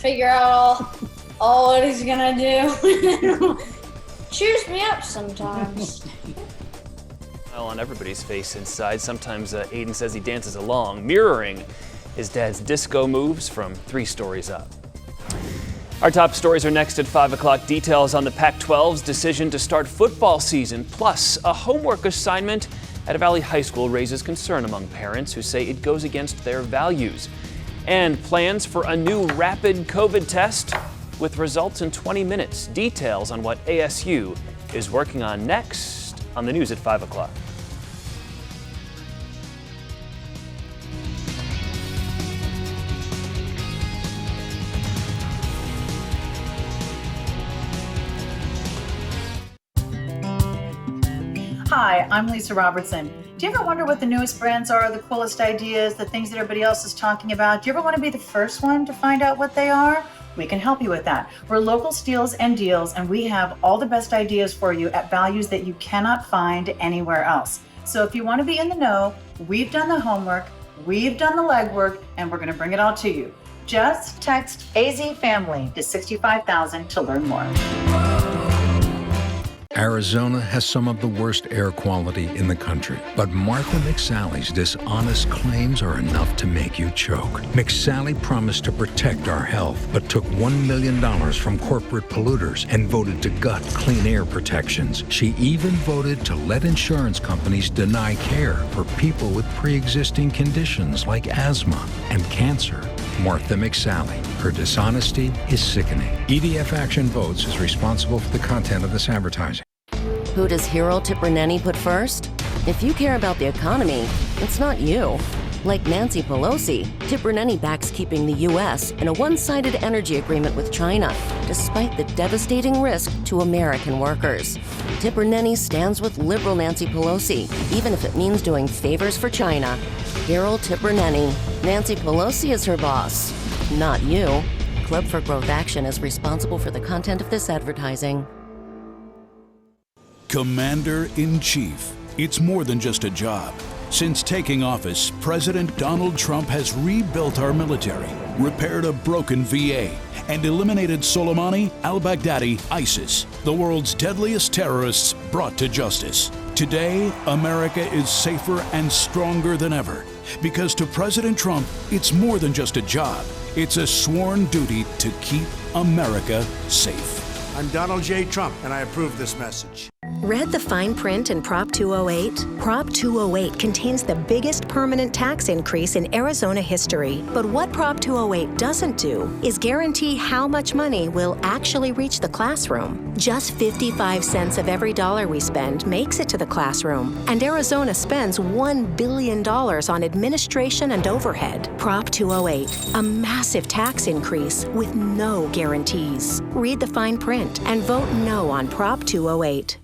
figure out all what he's gonna do. Cheers me up sometimes. Well, on everybody's face inside, sometimes Aiden says he dances along, mirroring his dad's disco moves from 3 stories up. Our top stories are next at 5 o'clock. Details on the Pac-12's decision to start football season, plus a homework assignment at a Valley High School raises concern among parents who say it goes against their values. And plans for a new rapid COVID test with results in 20 minutes. Details on what ASU is working on next on the news at 5 o'clock. Hi, I'm Lisa Robertson. Do you ever wonder what the newest brands are, the coolest ideas, the things that everybody else is talking about? Do you ever want to be the first one to find out what they are? We can help you with that. We're local steals and deals, and we have all the best ideas for you at values that you cannot find anywhere else. So if you want to be in the know, we've done the homework, we've done the legwork, and we're going to bring it all to you. Just text AZ Family to 65,000 to learn more. Arizona has some of the worst air quality in the country, but Martha McSally's dishonest claims are enough to make you choke. McSally promised to protect our health, but took $1 million from corporate polluters and voted to gut clean air protections. She even voted to let insurance companies deny care for people with pre-existing conditions like asthma and cancer. Martha McSally. Her dishonesty is sickening. EDF Action Votes is responsible for the content of this advertising. Who does Hero Tipper-Nenny put first? If you care about the economy, it's not you. Like Nancy Pelosi, Tipper-Nenny backs keeping the U.S. in a one-sided energy agreement with China, despite the devastating risk to American workers. Tipper-Nenny stands with liberal Nancy Pelosi, even if it means doing favors for China. Hero Tipper-Nenny. Nancy Pelosi is her boss, not you. Club for Growth Action is responsible for the content of this advertising. Commander-in-Chief. It's more than just a job. Since taking office, President Donald Trump has rebuilt our military, repaired a broken VA, and eliminated Soleimani, al-Baghdadi, ISIS, the world's deadliest terrorists brought to justice. Today, America is safer and stronger than ever. Because to President Trump, it's more than just a job. It's a sworn duty to keep America safe. I'm Donald J. Trump, and I approve this message. Read the fine print in Prop 208? Prop 208 contains the biggest permanent tax increase in Arizona history. But what Prop 208 doesn't do is guarantee how much money will actually reach the classroom. Just 55 cents of every dollar we spend makes it to the classroom. And Arizona spends $1 billion on administration and overhead. Prop 208, a massive tax increase with no guarantees. Read the fine print and vote no on Prop 208.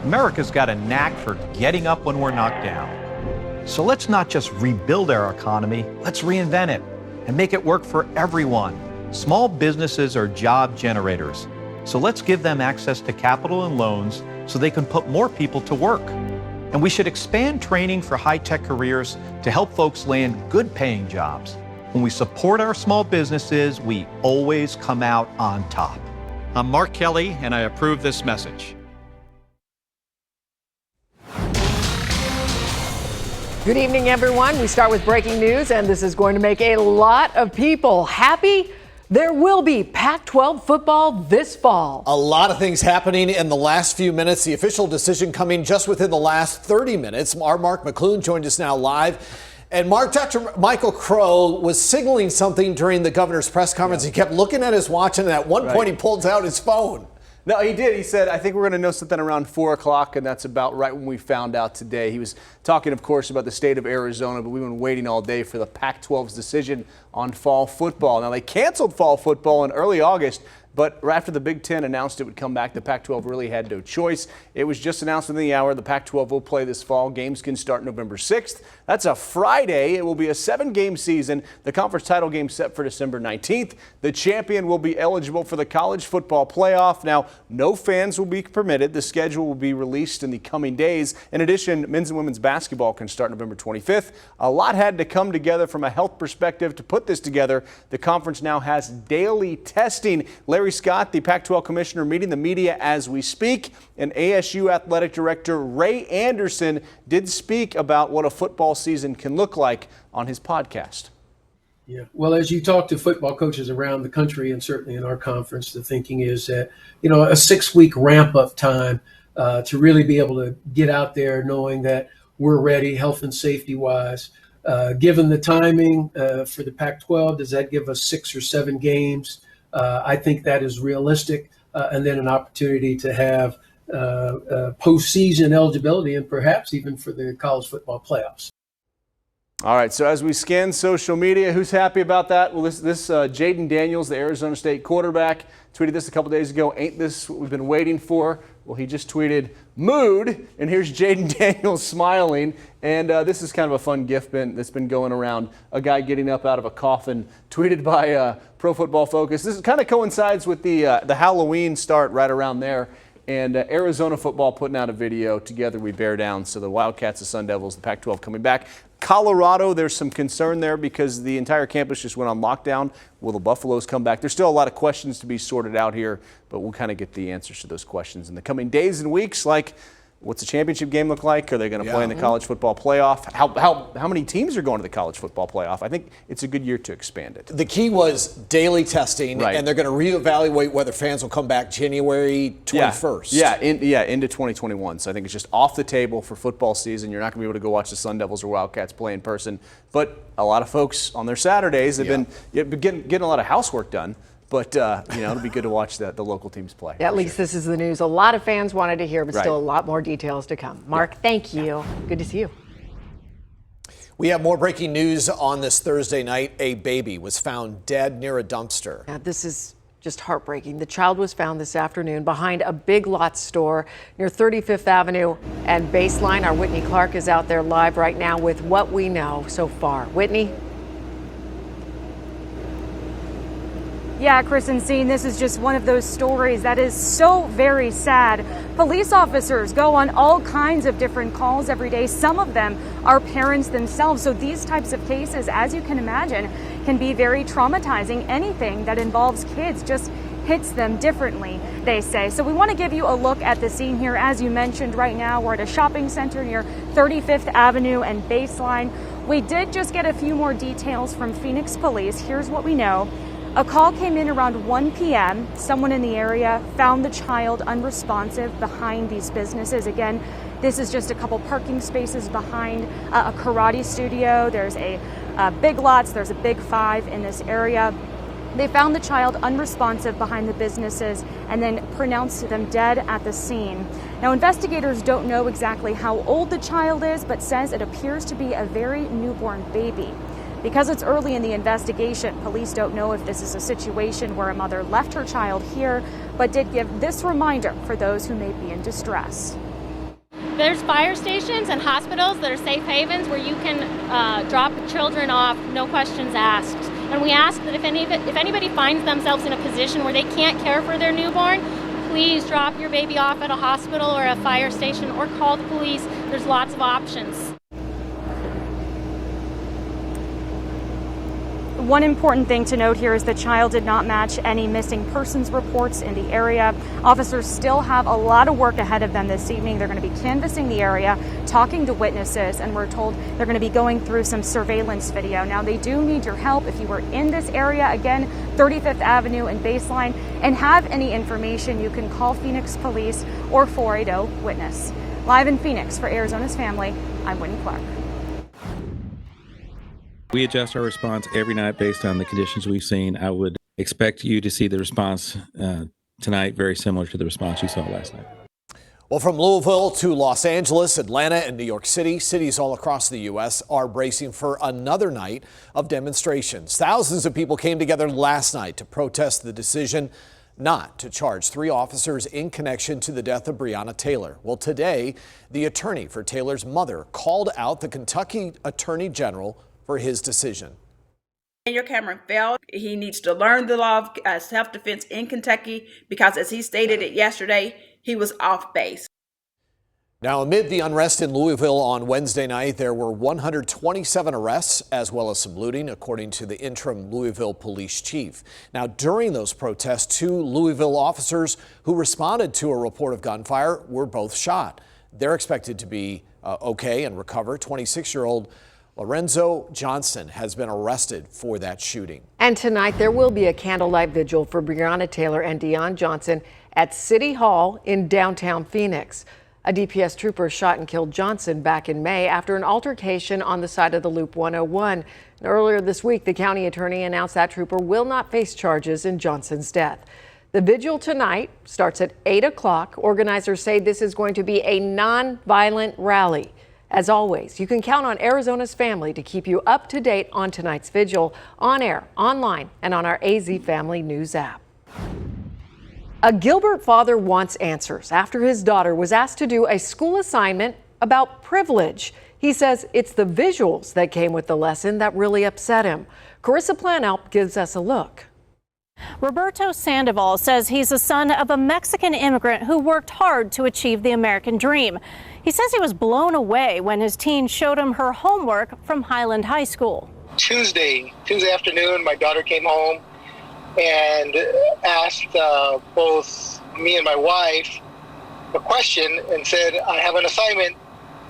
America's got a knack for getting up when we're knocked down. So let's not just rebuild our economy, let's reinvent it and make it work for everyone. Small businesses are job generators, so let's give them access to capital and loans so they can put more people to work. And we should expand training for high-tech careers to help folks land good-paying jobs. When we support our small businesses, we always come out on top. I'm Mark Kelly, and I approve this message. Good evening, everyone. We start with breaking news, and this is going to make a lot of people happy. There will be Pac-12 football this fall. A lot of things happening in the last few minutes. The official decision coming just within the last 30 minutes. Our Mark McClune joined us now live. And Mark, Dr. Michael Crow was signaling something during the governor's press conference. He kept looking at his watch, and at one point he pulled out his phone. No, he did. He said, I think we're going to know something around 4 o'clock, and that's about right when we found out today. He was talking, of course, about the state of Arizona, but we've been waiting all day for the Pac-12's decision on fall football. Now, they canceled fall football in early August But after the Big Ten announced it would come back, the Pac-12 really had no choice. It was just announced within the hour the Pac-12 will play this fall. Games can start November 6th. That's a Friday. It will be a 7-game season. The conference title game set for December 19th. The champion will be eligible for the college football playoff. Now, no fans will be permitted. The schedule will be released in the coming days. In addition, men's and women's basketball can start November 25th. A lot had to come together from a health perspective to put this together. The conference now has daily testing. Larry Scott, the Pac-12 commissioner, meeting the media as we speak. And ASU athletic director Ray Anderson did speak about what a football season can look like on his podcast. Yeah, well, as you talk to football coaches around the country and certainly in our conference, the thinking is that, a 6-week ramp up time to really be able to get out there knowing that we're ready health and safety wise. Given the timing for the Pac-12, does that give us 6 or 7 games? I think that is realistic, and then an opportunity to have postseason eligibility and perhaps even for the college football playoffs. All right, so as we scan social media, who's happy about that? Well, this Jaden Daniels, the Arizona State quarterback, tweeted this a couple days ago. Ain't this what we've been waiting for? Well, he just tweeted mood, and here's Jaden Daniels smiling. And this is kind of a fun GIF that's been going around. A guy getting up out of a coffin, tweeted by Pro Football Focus. This kind of coincides with the Halloween start right around there. And Arizona football putting out a video, Together We Bear Down. So the Wildcats, the Sun Devils, the Pac-12 coming back. Colorado, there's some concern there because the entire campus just went on lockdown. Will the Buffaloes come back? There's still a lot of questions to be sorted out here, but we'll kind of get the answers to those questions in the coming days and weeks, like what's the championship game look like? Are they going to play in the college football playoff? How many teams are going to the college football playoff? I think it's a good year to expand it. The key was daily testing, right. And they're going to reevaluate whether fans will come back January 21st. Into 2021. So I think it's just off the table for football season. You're not going to be able to go watch the Sun Devils or Wildcats play in person. But a lot of folks on their Saturdays have been getting a lot of housework done. But, it'll be good to watch the local teams play. At least this is the news a lot of fans wanted to hear, but still a lot more details to come. Mark, thank you. Good to see you. We have more breaking news on this Thursday night. A baby was found dead near a dumpster. Yeah, this is just heartbreaking. The child was found this afternoon behind a Big Lots store near 35th Avenue and Baseline. Our Whitney Clark is out there live right now with what we know so far. Whitney? Yeah, Christine, this is just one of those stories that is so very sad. Police officers go on all kinds of different calls every day. Some of them are parents themselves. So these types of cases, as you can imagine, can be very traumatizing. Anything that involves kids just hits them differently, they say. So we want to give you a look at the scene here. As you mentioned, right now we're at a shopping center near 35th Avenue and Baseline. We did just get a few more details from Phoenix Police. Here's what we know. A call came in around 1 p.m. Someone in the area found the child unresponsive behind these businesses. Again, this is just a couple parking spaces behind a karate studio. There's a Big Lots, there's a Big Five in this area. They found the child unresponsive behind the businesses and then pronounced them dead at the scene. Now, investigators don't know exactly how old the child is, but says it appears to be a very newborn baby. Because it's early in the investigation, police don't know if this is a situation where a mother left her child here, but did give this reminder for those who may be in distress. There's fire stations and hospitals that are safe havens where you can drop children off, no questions asked. And we ask that if anybody finds themselves in a position where they can't care for their newborn, please drop your baby off at a hospital or a fire station or call the police. There's lots of options. One important thing to note here is the child did not match any missing persons reports in the area. Officers still have a lot of work ahead of them this evening. They're going to be canvassing the area, talking to witnesses, and we're told they're going to be going through some surveillance video. Now, they do need your help if you were in this area, again, 35th Avenue and Baseline, and have any information, you can call Phoenix Police or 480-WITNESS. Live in Phoenix for Arizona's Family, I'm Whitney Clark. We adjust our response every night based on the conditions we've seen. I would expect you to see the response tonight very similar to the response you saw last night. Well, from Louisville to Los Angeles, Atlanta, and New York City, cities all across the U.S. are bracing for another night of demonstrations. Thousands of people came together last night to protest the decision not to charge 3 officers in connection to the death of Breonna Taylor. Well, today, the attorney for Taylor's mother called out the Kentucky Attorney General for his decision. Daniel Cameron failed. He needs to learn the law of self-defense in Kentucky because, as he stated it yesterday, he was off base. Now, amid the unrest in Louisville on Wednesday night, there were 127 arrests as well as some looting, according to the interim Louisville police chief. Now, during those protests, 2 Louisville officers who responded to a report of gunfire were both shot. They're expected to be okay and recover. 26-year-old Lorenzo Johnson has been arrested for that shooting. And tonight there will be a candlelight vigil for Breonna Taylor and Deon Johnson at City Hall in downtown Phoenix. A DPS trooper shot and killed Johnson back in May after an altercation on the side of the Loop 101. And earlier this week, the county attorney announced that trooper will not face charges in Johnson's death. The vigil tonight starts at 8 o'clock. Organizers say this is going to be a non-violent rally. As always, you can count on Arizona's family to keep you up to date on tonight's vigil, on air, online, and on our AZ Family News app. A Gilbert father wants answers after his daughter was asked to do a school assignment about privilege. He says it's the visuals that came with the lesson that really upset him. Carissa Planalp gives us a look. Roberto Sandoval says he's the son of a Mexican immigrant who worked hard to achieve the American dream. He says he was blown away when his teen showed him her homework from Highland High School. Tuesday afternoon, my daughter came home and asked both me and my wife a question and said, I have an assignment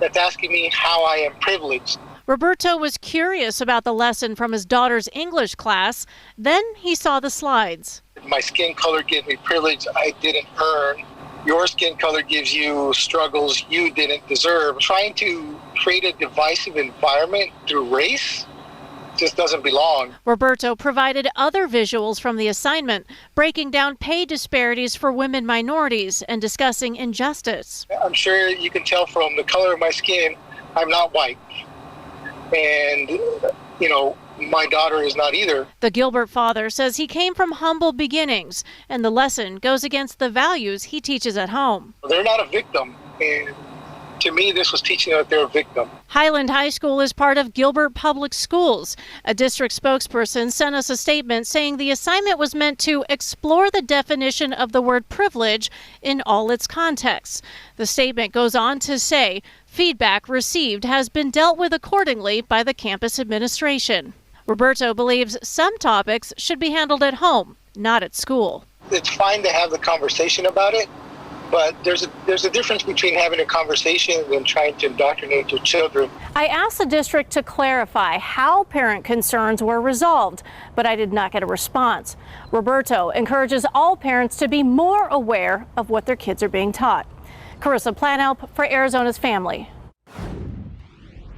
that's asking me how I am privileged. Roberto was curious about the lesson from his daughter's English class. Then he saw the slides. My skin color gives me privilege I didn't earn. Your skin color gives you struggles you didn't deserve. Trying to create a divisive environment through race just doesn't belong. Roberto provided other visuals from the assignment, breaking down pay disparities for women minorities and discussing injustice. I'm sure you can tell from the color of my skin, I'm not white. And, you know, my daughter is not either. The Gilbert father says he came from humble beginnings, and the lesson goes against the values he teaches at home. They're not a victim, and to me, this was teaching that they're a victim. Highland High School is part of Gilbert Public Schools. A district spokesperson sent us a statement saying the assignment was meant to explore the definition of the word privilege in all its contexts. The statement goes on to say feedback received has been dealt with accordingly by the campus administration. Roberto believes some topics should be handled at home, not at school. It's fine to have the conversation about it, but there's a difference between having a conversation and trying to indoctrinate your children. I asked the district to clarify how parent concerns were resolved, but I did not get a response. Roberto encourages all parents to be more aware of what their kids are being taught. Carissa Planalp for Arizona's Family.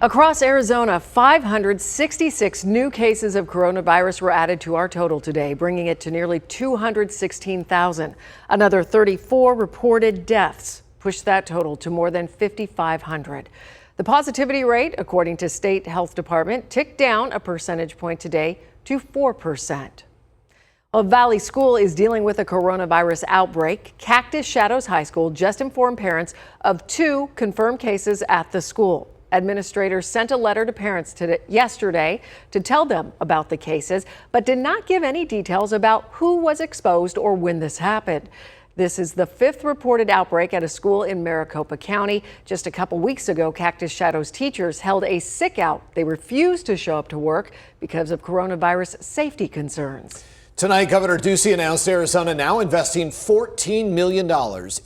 Across Arizona, 566 new cases of coronavirus were added to our total today, bringing it to nearly 216,000. Another 34 reported deaths pushed that total to more than 5,500. The positivity rate, according to State Health Department, ticked down a percentage point today to 4%. Well, Valley School is dealing with a coronavirus outbreak. Cactus Shadows High School just informed parents of 2 confirmed cases at the school. Administrators sent a letter to parents yesterday to tell them about the cases, but did not give any details about who was exposed or when this happened. This is the 5th reported outbreak at a school in Maricopa County. Just a couple weeks ago, Cactus Shadows teachers held a sick out. They refused to show up to work because of coronavirus safety concerns. Tonight, Governor Ducey announced Arizona now investing $14 million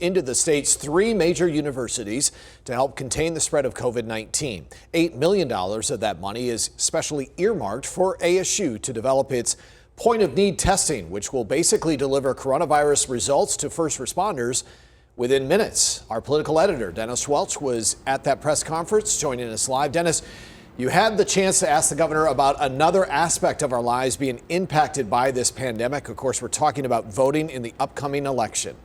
into the state's 3 major universities to help contain the spread of COVID-19. $8 million of that money is specially earmarked for ASU to develop its point-of-need testing, which will basically deliver coronavirus results to first responders within minutes. Our political editor, Dennis Welch, was at that press conference, joining us live. Dennis, you had the chance to ask the governor about another aspect of our lives being impacted by this pandemic. Of course, we're talking about voting in the upcoming election.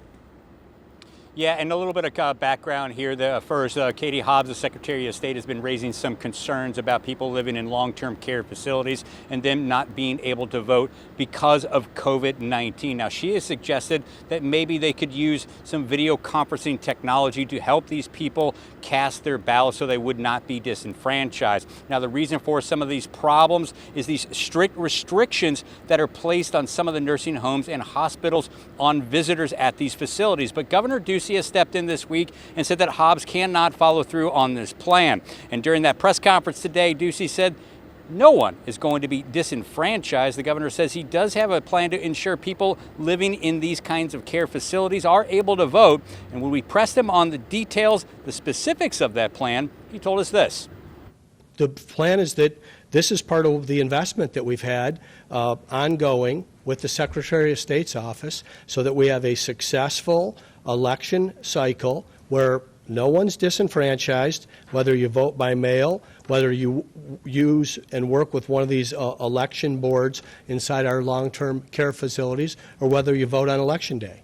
Yeah, and a little bit of background here. First, Katie Hobbs, the Secretary of State, has been raising some concerns about people living in long-term care facilities and them not being able to vote because of COVID-19. Now, she has suggested that maybe they could use some video conferencing technology to help these people cast their ballots so they would not be disenfranchised. Now, the reason for some of these problems is these strict restrictions that are placed on some of the nursing homes and hospitals on visitors at these facilities. But Governor Ducey has stepped in this week and said that Hobbs cannot follow through on this plan. And during that press conference today, Ducey said no one is going to be disenfranchised. The governor says he does have a plan to ensure people living in these kinds of care facilities are able to vote. And when we pressed him on the details, the specifics of that plan, he told us this. The plan is that this is part of the investment that we've had ongoing with the Secretary of State's office so that we have a successful election cycle where no one's disenfranchised, whether you vote by mail, whether you use and work with one of these election boards inside our long-term care facilities, or whether you vote on Election Day.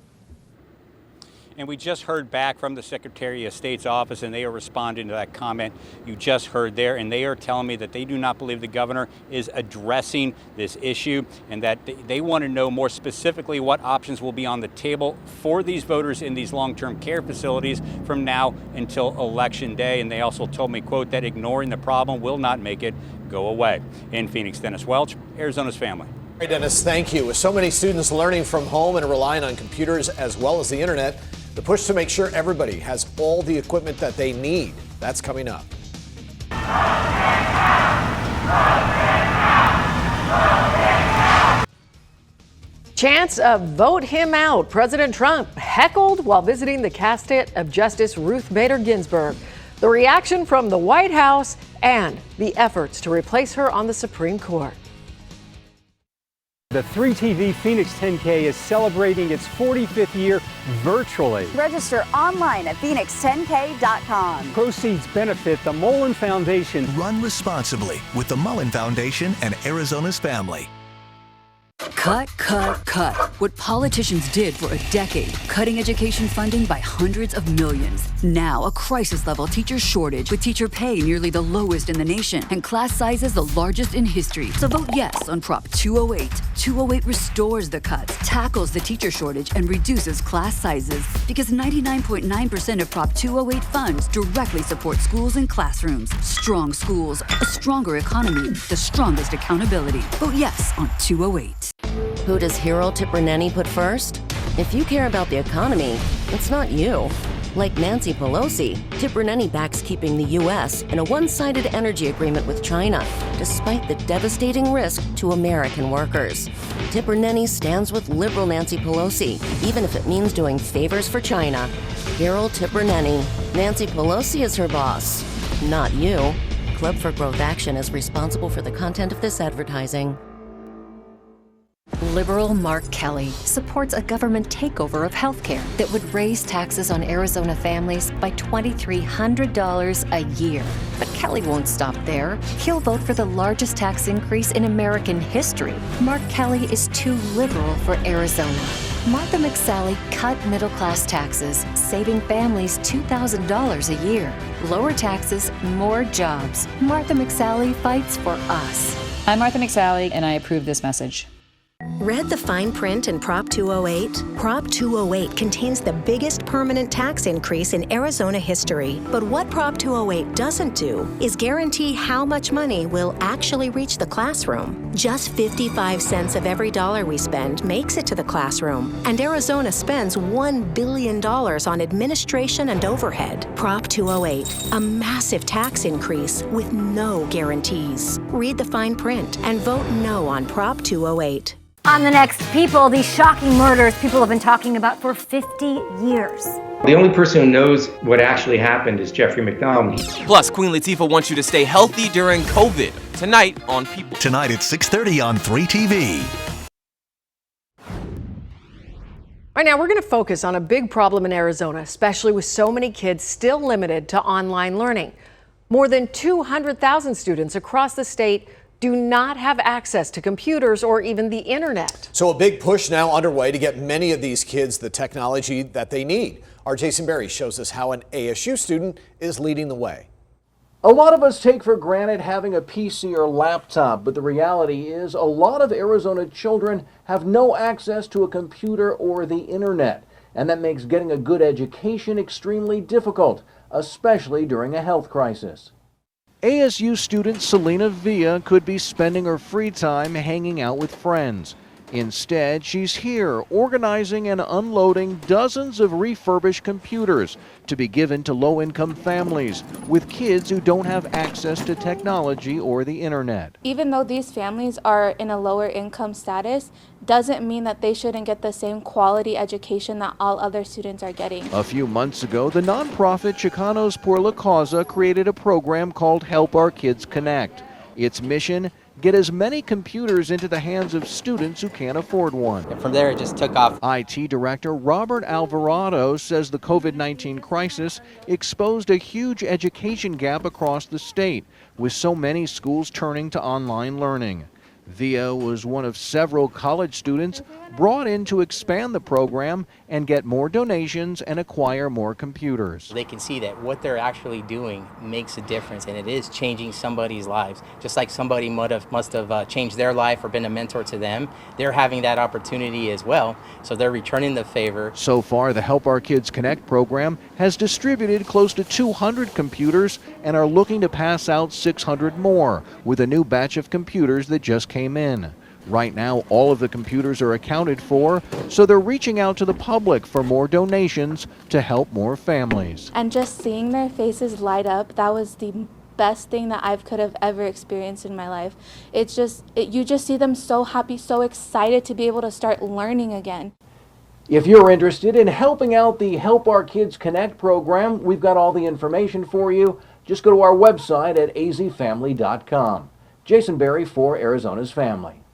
And we just heard back from the Secretary of State's office, and they are responding to that comment you just heard there. And they are telling me that they do not believe the governor is addressing this issue, and that they want to know more specifically what options will be on the table for these voters in these long-term care facilities from now until Election Day. And they also told me, quote, that ignoring the problem will not make it go away. In Phoenix, Dennis Welch, Arizona's Family. Hey, Dennis, thank you. With so many students learning from home and relying on computers as well as the internet, the push to make sure everybody has all the equipment that they need. That's coming up. Chance of vote him out. President Trump heckled while visiting the casket of Justice Ruth Bader Ginsburg. The reaction from the White House and the efforts to replace her on the Supreme Court. The 3TV Phoenix 10K is celebrating its 45th year virtually. Register online at phoenix10k.com. Proceeds benefit the Mullen Foundation. Run responsibly with the Mullen Foundation and Arizona's Family. Cut, cut, cut. What politicians did for a decade, cutting education funding by hundreds of millions. Now, a crisis-level teacher shortage with teacher pay nearly the lowest in the nation and class sizes the largest in history. So vote yes on Prop 208. 208 restores the cuts, tackles the teacher shortage, and reduces class sizes. Because 99.9% of Prop 208 funds directly support schools and classrooms. Strong schools, a stronger economy, the strongest accountability. Vote yes on 208. Who does Hero Tiperneni put first? If you care about the economy, it's not you. Like Nancy Pelosi, Tiperneni backs keeping the U.S. in a one-sided energy agreement with China, despite the devastating risk to American workers. Tiperneni stands with liberal Nancy Pelosi, even if it means doing favors for China. Hero Tiperneni. Nancy Pelosi is her boss, not you. Club for Growth Action is responsible for the content of this advertising. Liberal Mark Kelly supports a government takeover of healthcare that would raise taxes on Arizona families by $2,300 a year. But Kelly won't stop there. He'll vote for the largest tax increase in American history. Mark Kelly is too liberal for Arizona. Martha McSally cut middle-class taxes, saving families $2,000 a year. Lower taxes, more jobs. Martha McSally fights for us. I'm Martha McSally, and I approve this message. Read the fine print in Prop 208? Prop 208 contains the biggest permanent tax increase in Arizona history. But what Prop 208 doesn't do is guarantee how much money will actually reach the classroom. Just 55 cents of every dollar we spend makes it to the classroom. And Arizona spends $1 billion on administration and overhead. Prop 208, a massive tax increase with no guarantees. Read the fine print and vote no on Prop 208. On the next People, these shocking murders people have been talking about for 50 years. The only person who knows what actually happened is Jeffrey McDonald. Plus, Queen Latifah wants you to stay healthy during COVID. Tonight on People. Tonight at 6:30 on 3TV. Right now, we're going to focus on a big problem in Arizona, especially with so many kids still limited to online learning. More than 200,000 students across the state do not have access to computers or even the internet. So a big push now underway to get many of these kids the technology that they need. Our Jason Berry shows us how an ASU student is leading the way. A lot of us take for granted having a PC or laptop, but the reality is a lot of Arizona children have no access to a computer or the internet, and that makes getting a good education extremely difficult, especially during a health crisis. ASU student Selena Villa could be spending her free time hanging out with friends. Instead, she's here organizing and unloading dozens of refurbished computers to be given to low-income families with kids who don't have access to technology or the internet. Even though these families are in a lower income status, doesn't mean that they shouldn't get the same quality education that all other students are getting. A few months ago, the nonprofit Chicanos Por La Casa created a program called Help Our Kids Connect. Its mission: get as many computers into the hands of students who can't afford one. And from there, it just took off. IT Director Robert Alvarado says the COVID-19 crisis exposed a huge education gap across the state, with so many schools turning to online learning. Villa was one of several college students brought in to expand the program and get more donations and acquire more computers. They can see that what they're actually doing makes a difference, and it is changing somebody's lives. Just like somebody must have changed their life or been a mentor to them, they're having that opportunity as well, so they're returning the favor. So far, the Help Our Kids Connect program has distributed close to 200 computers and are looking to pass out 600 more with a new batch of computers that just came in. Right now, all of the computers are accounted for, so they're reaching out to the public for more donations to help more families. And just seeing their faces light up, that was the best thing that I could have ever experienced in my life. You just see them so happy, so excited to be able to start learning again. If you're interested in helping out the Help Our Kids Connect program, we've got all the information for you. Just go to our website at azfamily.com. Jason Berry for Arizona's Family.